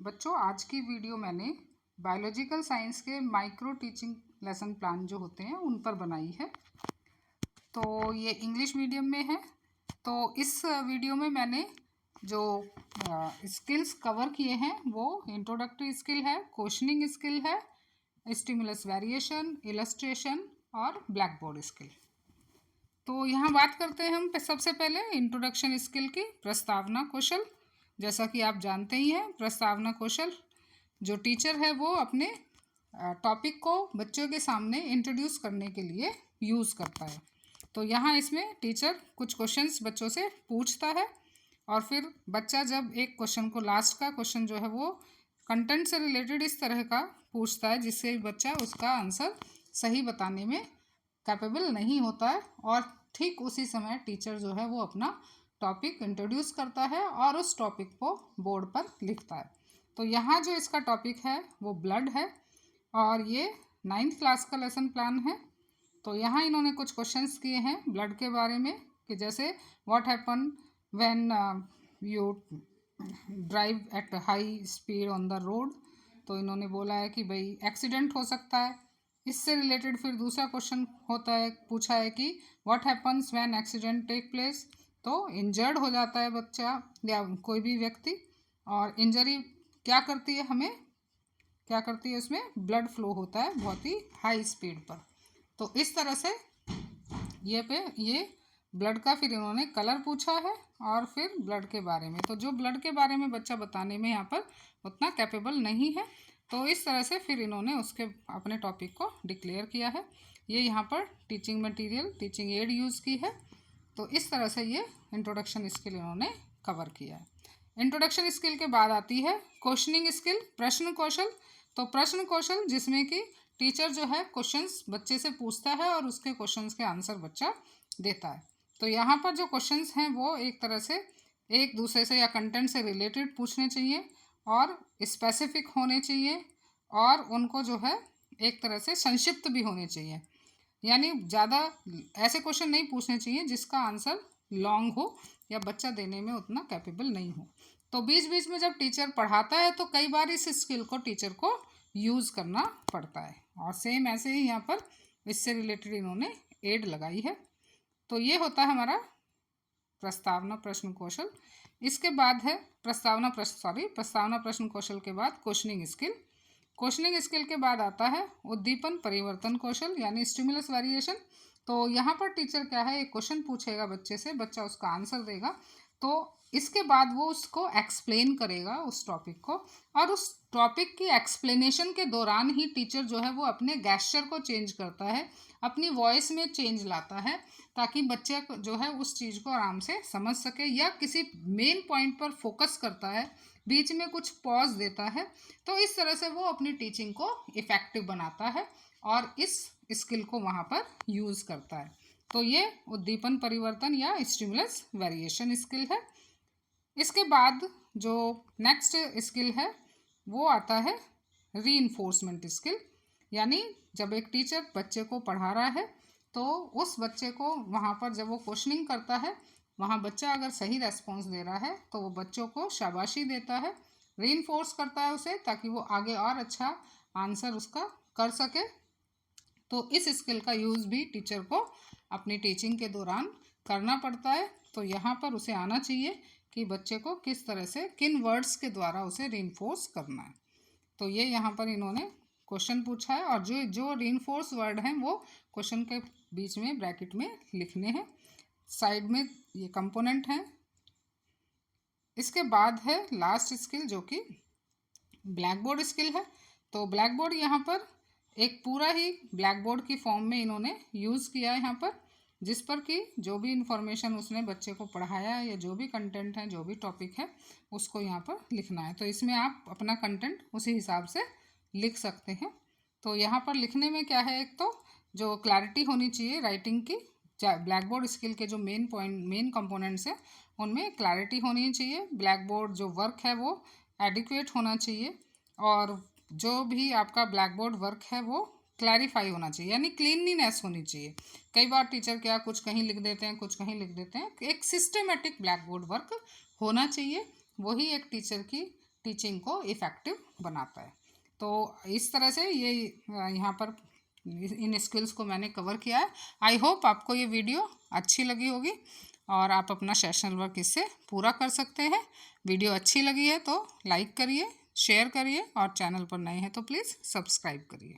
बच्चों, आज की वीडियो मैंने बायोलॉजिकल साइंस के माइक्रो टीचिंग लेसन प्लान जो होते हैं उन पर बनाई है। तो ये इंग्लिश मीडियम में है। तो इस वीडियो में मैंने जो स्किल्स कवर किए हैं वो इंट्रोडक्टरी स्किल है, क्वेश्चनिंग स्किल है, स्टिमुलस वेरिएशन, इलस्ट्रेशन और ब्लैक बोर्ड स्किल। तो यहाँ बात करते हैं हम सबसे पहले इंट्रोडक्शन स्किल की, प्रस्तावना कौशल। जैसा कि आप जानते ही हैं, प्रस्तावना कौशल जो टीचर है वो अपने टॉपिक को बच्चों के सामने इंट्रोड्यूस करने के लिए यूज़ करता है। तो यहाँ इसमें टीचर कुछ क्वेश्चंस बच्चों से पूछता है और फिर बच्चा जब एक क्वेश्चन को, लास्ट का क्वेश्चन जो है वो कंटेंट से रिलेटेड इस तरह का पूछता है जिससे बच्चा उसका आंसर सही बताने में कैपेबल नहीं होता है, और ठीक उसी समय टीचर जो है वो अपना टॉपिक इंट्रोड्यूस करता है और उस टॉपिक को बोर्ड पर लिखता है। तो यहाँ जो इसका टॉपिक है वो ब्लड है और ये 9th क्लास का लेसन प्लान है। तो यहाँ इन्होंने कुछ क्वेश्चंस किए हैं ब्लड के बारे में कि जैसे what happen when you drive at high speed on the road. तो इन्होंने बोला है कि भाई एक्सीडेंट हो सकता है। इससे रिलेटेड फिर दूसरा क्वेश्चन होता है, पूछा है कि what happens when accident take place. तो इंजर्ड हो जाता है बच्चा या कोई भी व्यक्ति, और इंजरी क्या करती है, हमें क्या करती है, उसमें ब्लड फ्लो होता है बहुत ही हाई स्पीड पर। तो इस तरह से ये ब्लड का फिर इन्होंने कलर पूछा है और फिर ब्लड के बारे में। तो जो ब्लड के बारे में बच्चा बताने में यहाँ पर उतना कैपेबल नहीं है, तो इस तरह से फिर इन्होंने उसके अपने टॉपिक को डिक्लेयर किया है। ये यहाँ पर teaching material, teaching add use की है। तो इस तरह से ये इंट्रोडक्शन स्किल इन्होंने कवर किया है। इंट्रोडक्शन स्किल के बाद आती है क्वेश्चनिंग स्किल, प्रश्न कौशल। तो प्रश्न कौशल जिसमें कि टीचर जो है क्वेश्चंस बच्चे से पूछता है और उसके क्वेश्चंस के आंसर बच्चा देता है। तो यहाँ पर जो क्वेश्चंस हैं वो एक तरह से एक दूसरे से या कंटेंट से रिलेटेड पूछने चाहिए और स्पेसिफिक होने चाहिए, और उनको जो है एक तरह से संक्षिप्त भी होने चाहिए। यानी ज़्यादा ऐसे क्वेश्चन नहीं पूछने चाहिए जिसका आंसर लॉन्ग हो या बच्चा देने में उतना कैपेबल नहीं हो। तो बीच बीच में जब टीचर पढ़ाता है तो कई बार इस स्किल को टीचर को यूज़ करना पड़ता है, और सेम ऐसे ही यहाँ पर इससे रिलेटेड इन्होंने एड लगाई है। तो ये होता है हमारा प्रस्तावना प्रश्न कौशल। इसके बाद है प्रस्तावना प्रश्न कौशल के बाद क्वेश्चनिंग स्किल। क्वेश्चनिंग स्किल के बाद आता है उद्दीपन परिवर्तन कौशल यानी स्टिमुलस वेरिएशन। तो यहाँ पर टीचर क्या है, एक क्वेश्चन पूछेगा बच्चे से, बच्चा उसका आंसर देगा, तो इसके बाद वो उसको एक्सप्लेन करेगा उस टॉपिक को, और उस टॉपिक की एक्सप्लेनेशन के दौरान ही टीचर जो है वो अपने गेस्चर को चेंज करता है, अपनी वॉइस में चेंज लाता है, ताकि बच्चे जो है उस चीज़ को आराम से समझ सके, या किसी मेन पॉइंट पर फोकस करता है, बीच में कुछ पॉज देता है। तो इस तरह से वो अपनी टीचिंग को इफ़ेक्टिव बनाता है और इस स्किल को वहाँ पर यूज़ करता है। तो ये उद्दीपन परिवर्तन या स्टिमुलस वेरिएशन स्किल है। इसके बाद जो नेक्स्ट स्किल है वो आता है रीइंफोर्समेंट स्किल। यानी जब एक टीचर बच्चे को पढ़ा रहा है तो उस बच्चे को वहाँ पर जब वो क्वेश्चनिंग करता है, वहाँ बच्चा अगर सही रेस्पॉन्स दे रहा है तो वो बच्चों को शाबाशी देता है, रीइंफोर्स करता है उसे, ताकि वो आगे और अच्छा आंसर उसका कर सके। तो इस स्किल का यूज़ भी टीचर को अपनी टीचिंग के दौरान करना पड़ता है। तो यहाँ पर उसे आना चाहिए कि बच्चे को किस तरह से, किन वर्ड्स के द्वारा उसे रीइंफोर्स करना है। तो ये यहाँ पर इन्होंने क्वेश्चन पूछा है, और जो जो रीइंफोर्स वर्ड हैं वो क्वेश्चन के बीच में ब्रैकेट में लिखने हैं, साइड में ये कंपोनेंट हैं। इसके बाद है लास्ट स्किल जो कि ब्लैक बोर्ड स्किल है। तो ब्लैक बोर्ड यहाँ पर एक पूरा ही ब्लैक बोर्ड की फॉर्म में इन्होंने यूज़ किया है यहाँ पर, जिस पर कि जो भी इंफॉर्मेशन उसने बच्चे को पढ़ाया है या जो भी कंटेंट है, जो भी टॉपिक है, उसको यहाँ पर लिखना है। तो इसमें आप अपना कंटेंट उसी हिसाब से लिख सकते हैं। तो यहाँ पर लिखने में क्या है, एक तो जो क्लैरिटी होनी चाहिए राइटिंग की, ब्लैक बोर्ड स्किल के जो मेन कंपोनेंट्स हैं उनमें क्लैरिटी होनी चाहिए। ब्लैक बोर्ड जो वर्क है वो एडिक्वेट होना चाहिए, और जो भी आपका ब्लैक बोर्ड वर्क है वो क्लैरिफाई होना चाहिए, यानी क्लीनलीनेस होनी चाहिए। कई बार टीचर क्या कुछ कहीं लिख देते हैं, कुछ कहीं लिख देते हैं। एक सिस्टमेटिक ब्लैक बोर्ड वर्क होना चाहिए, वही एक टीचर की टीचिंग को इफ़ेक्टिव बनाता है। तो इस तरह से ये यहाँ पर इन स्किल्स को मैंने कवर किया है। आई होप आपको ये वीडियो अच्छी लगी होगी और आप अपना सेशनल वर्क इससे पूरा कर सकते हैं। वीडियो अच्छी लगी है तो लाइक करिए, शेयर करिए और चैनल पर नए हैं तो प्लीज़ सब्सक्राइब करिए।